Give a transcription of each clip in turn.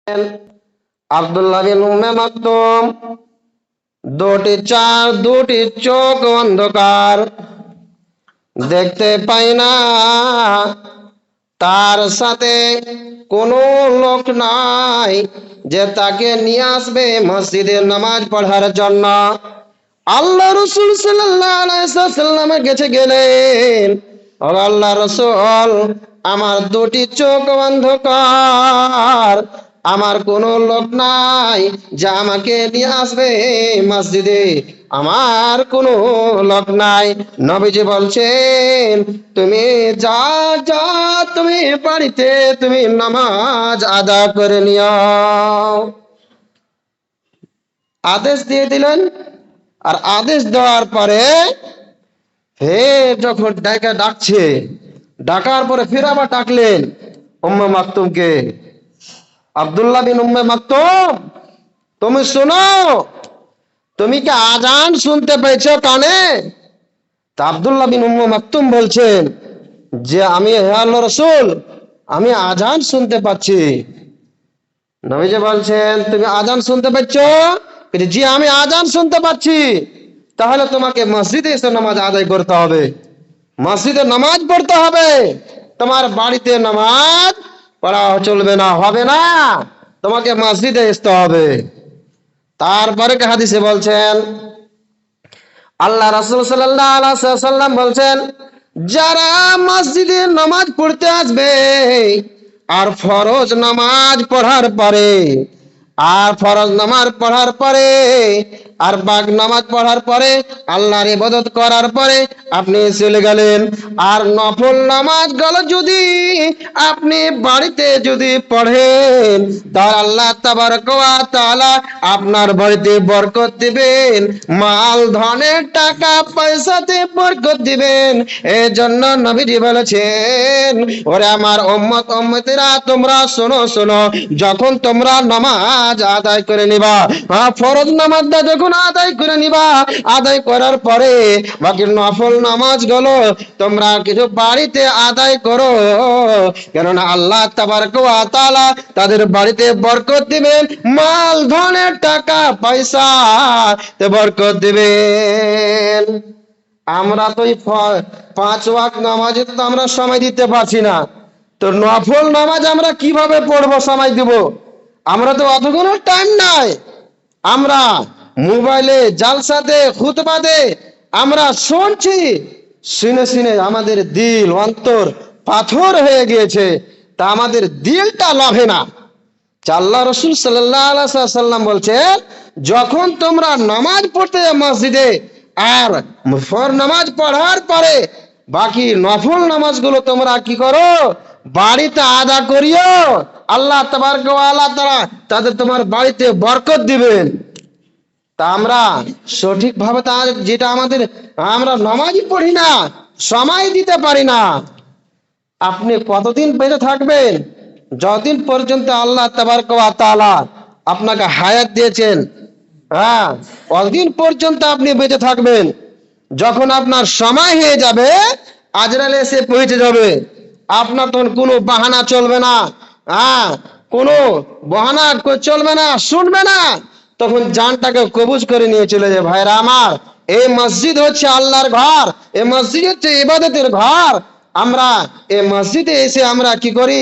আব্দুল্লাহ বিন উম্মে মাকতুম দুটি চোখ অন্ধকার, দেখতে পাই না, তার সাথে কোনো লোক নাই যে তাকে নিয়ে আসবে মসজিদে নামাজ পড়ার জন্য। আল্লাহ রসুল সাল্লাল্লাহু আলাইহি ওয়াসাল্লামের কাছে গেলেন, ও আল্লাহ রসুল, আমার দুটি চোখ অন্ধকার, আমার কোনো লোক নাই যা আমাকে নিয়ে আসবে মসজিদে, আমার কোনো লোক নাই। নবীজি বলছেন, তুমি যা যা, তুমি বাড়িতে তুমি নামাজ আদা করে নিও। আদেশ দিয়ে দিলেন। আর আদেশ দেওয়ার পরে ফের যখন ডাকছে, ডাকার পরে ফের আবার ডাকলেন উম্মে মাকতুমকে। আব্দুল্লাহ বিন উম্মে মাকতুম, তুমি শোনো, তুমি কি আজান শুনতে পেয়েছো কানে? তা আব্দুল্লাহ বিন উম্মে মাকতুম বলছেন যে আমি, হে আল্লাহ রাসূল, আমি আজান শুনতে পাচ্ছি। নবীজি বলছেন, তুমি আজান শুনতে পাচ্ছ? জি, আমি আজান শুনতে পাচ্ছি। তাহলে তোমাকে মসজিদে এসে নামাজ আদায় করতে হবে, মসজিদে নামাজ পড়তে হবে। তোমার বাড়িতে নামাজ পড়া চলবে না, হবে না, তোমাকে মসজিদে আসতে হবে। তারপরে হাদিসে বলছেন, আল্লাহ রাসূল সাল্লাল্লাহু আলাইহি ওয়াসাল্লাম বলছেন, যারা মসজিদে নামাজ পড়তে আসবে আর ফরজ নামাজ পড়ার পরে, আর ফরজ নামাজ পড়ার পরে, আর বাগ নামাজ পড়ার পরে, আল্লাহর ইবাদত করার পরে আপনি চলে গেলেন, আর নফল নামাজ গুলো যদি আপনি বাড়িতে যদি পড়েন, তাহলে আল্লাহ তাবারক ওয়া তাআলা আপনার বাড়িতে বরকত দিবেন, মাল ধনের টাকা পয়সাতে বরকত দিবেন। এই জন্য নবীজি বলেছেন, ওরে আমার উম্মত উম্মতিরা, তোমরা শোনো শোনো, যখন তোমরা নামাজ আদায় করে নিবা, ফরজ নামাজটা যখন আদায় করে নিবা, আদায় করার পরে বাকি নফল নামাজ গুলো তোমরা কিছু বাড়িতে আদায় করো, কেননা আল্লাহ তাবারক ওয়া তাআলা তাদের বাড়িতে বরকত দিবেন, মাল ধনের টাকা পয়সা তে বরকত দিবেন। আমরা তো 5 ওয়াক্ত নামাজে তো আমরা সময় দিতে পারছি না, তো নফল নামাজ আমরা কিভাবে পড়বো, সময় দিব? আমরা তো অতগুলো টাইম নাই। আমরা মোবাইলে জালসাতে খুতবাতে আমরা শুনছি, শুনে শুনে আমাদের দিল অন্তর পাথর হয়ে গিয়েছে, তা আমাদের দিলটা লাভে না। আল্লাহ রাসূল সাল্লাল্লাহু আলাইহি ওয়াসাল্লাম বলছেন, যখন তোমরা নামাজ পড়তে যাও মসজিদে, আর ফরজ নামাজ পড়ার পরে বাকি নফল নামাজগুলো তোমরা কি করো, বাড়িতে আদা করিও, আল্লাহ তাবারক ওয়া তাআলা তাদের তোমার বাড়িতে বরকত দিবেন। তা আমরা সঠিকভাবে তার যেটা আমাদের, আমরা নামাজই পড়ি না, সময় দিতে পারি না। আপনি কতদিন বেঁচে থাকবেন? যতদিন পর্যন্ত আল্লাহ তাবারক ওয়া তাআলা আপনাকে হায়াত দিয়েছেন, হ্যাঁ, অতদিন পর্যন্ত আপনি বেঁচে থাকবেন। যখন আপনার সময় হয়ে যাবে, আজরাইল এসে পৌঁছে যাবে, আপনার তখন কোনো বাহানা চলবে না, হ্যাঁ, কোনো বাহানা চলবে না, শুনবে না, তখন জানটাকে কবুজ করে নিয়ে চলে যায়। ভাইরা আমার, এই মসজিদ হচ্ছে আল্লাহর ঘর, এই মসজিদ হচ্ছে ইবাদতের ঘর। আমরা এই মসজিদে এসে আমরা কি করি?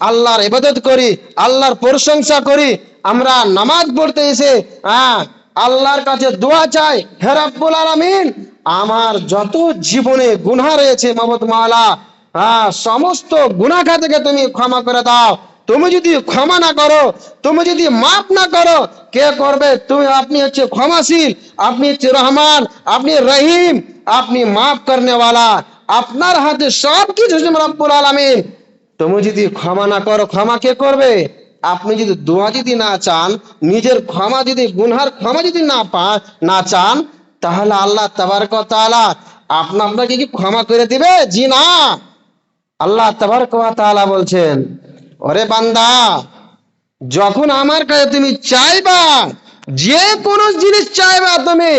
আল্লাহর ইবাদত করি, আল্লাহর প্রশংসা করি। আমরা নামাজ পড়তে এসে আল্লাহর কাছে দোয়া চাই, হে রাব্বুল আলামিন, আমার যত জীবনে গুনাহ রয়েছে মাবুদ মাওলা, সমস্ত গুনাহ থেকে তুমি ক্ষমা করে দাও। তুমি যদি ক্ষমা না করো, তুমি যদি মাফ না করো, কে করবে? তুমি, আপনি হচ্ছে ক্ষমাশীল, আপনি হচ্ছে রহমান, আপনি রহিম, আপনি মাফ করনে ওয়ালা, আপনার হাতে সব কিছু রব্বুল আলামিন। তুমি যদি ক্ষমা না করো, ক্ষমা কে করবে? আপনি যদি দোয়া যদি না চান, নিজের ক্ষমা যদি, গুনহার ক্ষমা যদি না চান, তাহলে আল্লাহ তাবারক ওয়া তাআলা আপনাকে কি ক্ষমা করে দিবে? জি না। আল্লাহ তাবারক ওয়া তাআলা বলছেন, ওরে বান্দা, যখন আমার কাছে তুমি চাইবা, যে কোনো জিনিস চাইবা তুমি,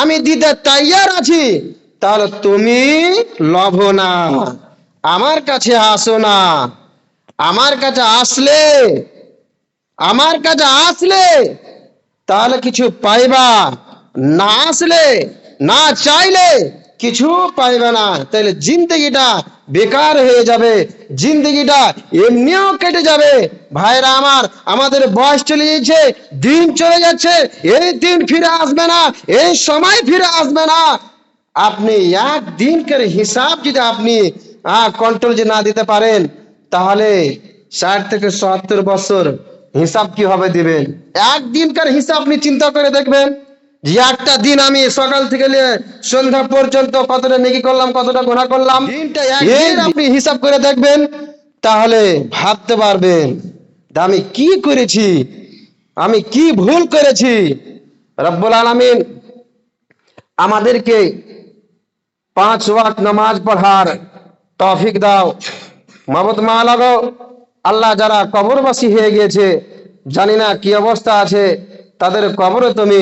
আমি দিতে তৈয়ার আছি, তাহলে তুমি লভো না, আমার কাছে আসো না। আমার কাছে আসলে আমার কাছে আসলে তাহলে কিছু পাইবা, না আসলে, না চাইলে কিছু পাইবে না। তাহলে জিন্দগিটা বেকার হয়ে যাবে, জিন্দগিটা এমনিও কেটে যাবে। ভাইরা আমার, আমাদের বয়স চলে যাচ্ছে, দিন চলে যাচ্ছে, এই দিন ফিরে আসবে না, এই সময় ফিরে আসবে না। আপনি একদিনকার হিসাব যদি আপনি কন্ট্রোল যে না দিতে পারেন, তাহলে 60 থেকে 70 বছর হিসাব কিভাবে দিবেন? একদিনকার হিসাব আপনি চিন্তা করে দেখবেন যে একটা দিন আমি সকাল থেকে নিয়ে সন্ধ্যা পর্যন্ত কতটা নেকি করলাম, কতটা গুনাহ করলাম, দিনটা একদিন আপনি হিসাব করে দেখবেন, তাহলে ভাবতে পারবেন যে আমি কি করেছি, আমি কি ভুল করেছি। রব্বুল আলামিন আমাদেরকে 5 ওয়াক্ত নামাজ পড়ার তৌফিক দাও। মাবুদ মাওলা গো, আল্লাহ যারা কবরবাসী হয়ে গিয়েছে, জানি না কি অবস্থা আছে, তাদের কবরে তুমি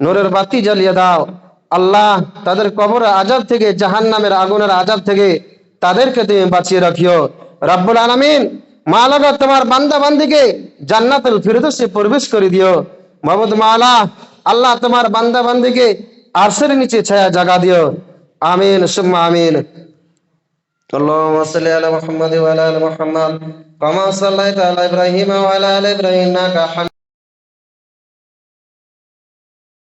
নূরের বাতি জ্বালিয়ে দাও। আল্লাহ তাদের কবরের আযাব থেকে, জাহান্নামের আগুনের আযাব থেকে তাদেরকে তুমি বাঁচিয়ে রাখিও। রব্বুল আলামিন মাওলা গো, তোমার বান্দা বান্দিকে জান্নাতুল ফিরদৌসে প্রবেশ করে দিও। মাবুদ মাওলা, আল্লাহ তোমার বান্দা বান্দিকে আরশের নিচে ছায়া জায়গা দিও। আমিন সুম্মা আমিন। اللهم صل على محمد وعلى ال محمد كما صليت على ابراهيم وعلى ال ابراهيم انك حميد